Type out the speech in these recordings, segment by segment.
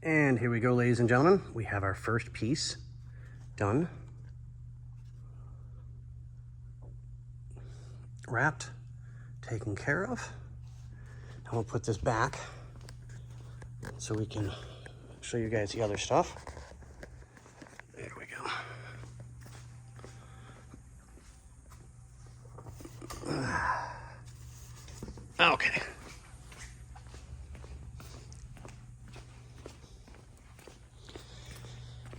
And here we go, ladies and gentlemen. We have our first piece done. Wrapped, taken care of. I'm gonna put this back so we can show you guys the other stuff. There we go. Okay.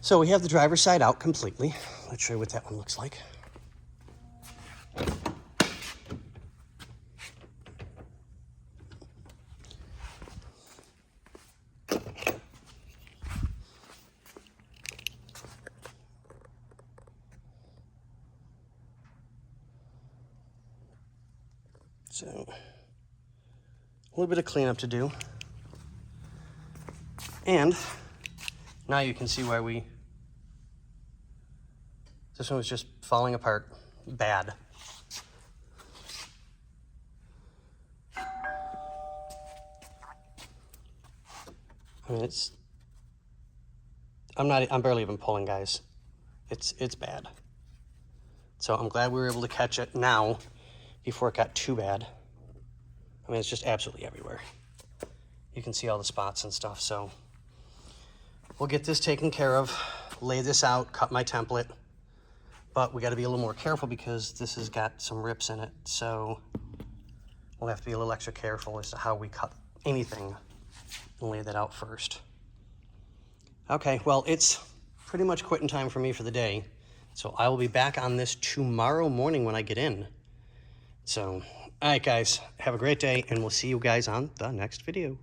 So we have the driver's side out completely. Let's show you what that one looks like. So, a little bit of cleanup to do. And now you can see why this one was just falling apart bad. I mean, I'm barely even pulling, guys. It's bad. So I'm glad we were able to catch it now before it got too bad. I mean, it's just absolutely everywhere. You can see all the spots and stuff, so we'll get this taken care of, lay this out, cut my template, but we gotta be a little more careful because this has got some rips in it, so we'll have to be a little extra careful as to how we cut anything and lay that out first. Okay, well, it's pretty much quitting time for me for the day, so I will be back on this tomorrow morning when I get in. So, all right, guys, have a great day, and we'll see you guys on the next video.